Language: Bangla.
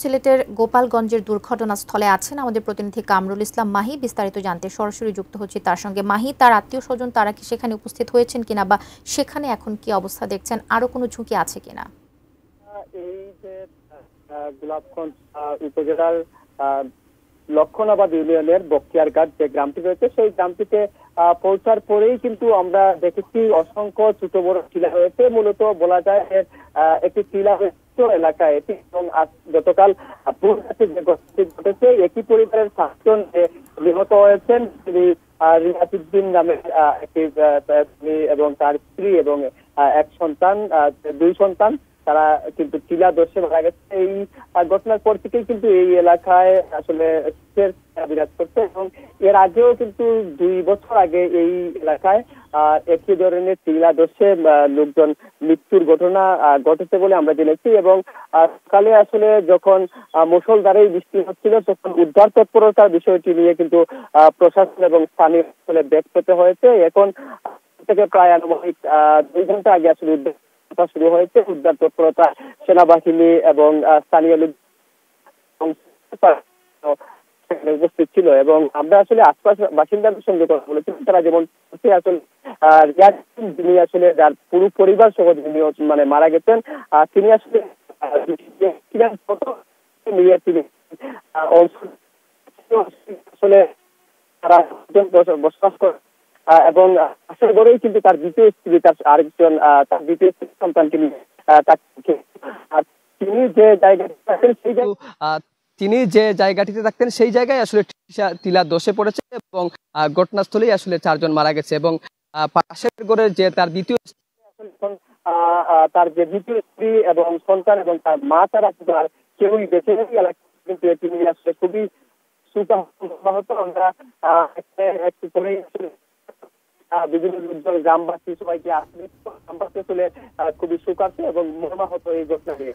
সিলেটের গোপালগঞ্জের দুর্ঘটনাস্থলে আছেন আমাদের প্রতিনিধি কামরুল ইসলাম মাহি। বিস্তারিত জানতে সরাসরি যুক্ত হচ্ছে তার সঙ্গে। মাহি, তার আত্মীয় স্বজন তারা কি সেখানে উপস্থিত হয়েছেন কিনা, বা সেখানে এখন কি অবস্থা দেখছেন, আরো কোনো ঝুঁকি আছে কিনা? এই যে গোলাপগঞ্জ উপজেলার লক্ষণাবাদ ইউনিয়নের বক্তিয়ারঘাট যে গ্রামটি রয়েছে, সেই গ্রামটিতে পৌঁছার পরেই কিন্তু আমরা দেখেছি অসংখ্য ছোট বড় টিলা রয়েছে। মূলত বলা যায় একটি টিলা এলাকায় এটি, এবং গতকাল পুরোটাতে যে ঘটনাটি ঘটেছে, একই পরিবারের 7 জন নিহত হয়েছেন। তিনি রিয়াজউদ্দিন নামের একটি এবং তার স্ত্রী এবং এক সন্তান, 2 সন্তান, তারা কিন্তু টিলা ধসে মারা গেছে। এই ঘটনার পর থেকেই কিন্তু এই এলাকায় আসলে বিরাজ করছে, এবং এর আগেও কিন্তু 2 বছর আগে এই এলাকায় একই ধরনের টিলা ধসে লোকজন মৃত্যুর ঘটনা ঘটেছে বলে আমরা জেনেছি। এবং সকালে আসলে যখন মুষলধারে বৃষ্টি হচ্ছিল, তখন উদ্ধার তৎপরতার বিষয়টি নিয়ে কিন্তু প্রশাসন এবং স্থানীয় আসলে ব্যাগ পেতে হয়েছে। এখন থেকে প্রায় আনুমানিক 2 ঘন্টা আগে আসলে উদ্ধার শুরু হয়েছে। উদ্ধার তৎপরতা সেনাবাহিনী এবং স্থানীয় লোক উপস্থিত ছিল, এবং আমরা আসলে আশপাশ বাসিন্দাদের সঙ্গে কথা বলেছি। তারা যেমন আসলে যিনি আসলে যার পুরো পরিবার সহ যিনি মানে মারা গেছেন, তিনি আসলে নিয়ে তিনি আসলে তারা বসবাস করে, এবং আশা করেই কিন্তু তার দ্বিতীয় স্ত্রী, তার আরেকজন তার দ্বিতীয় সন্তানকে নিয়ে তিনি যে জায়গায় থাকেন সেই তিনি যে জায়গাটিতে থাকতেন সেই জায়গায় আসলে টিলা ধসে পড়েছে, এবং ঘটনাস্থলেই আসলে 4 জন মারা গেছে। এবং পাশের ঘরের যে তার দ্বিতীয় স্ত্রী এবং সন্তান এবং তার মা, তারা কিন্তু আর কেউই বেঁচে নেই। কিন্তু এটি নিয়ে আসলে খুবই সুকাহত। আমরা একটু পরেই আসলে বিভিন্ন লোকজন, গ্রামবাসী সবাইকে আসলে গ্রামবাসী আসলে খুবই শোকার্ত এবং মর্মাহত এই ঘটনা নিয়ে।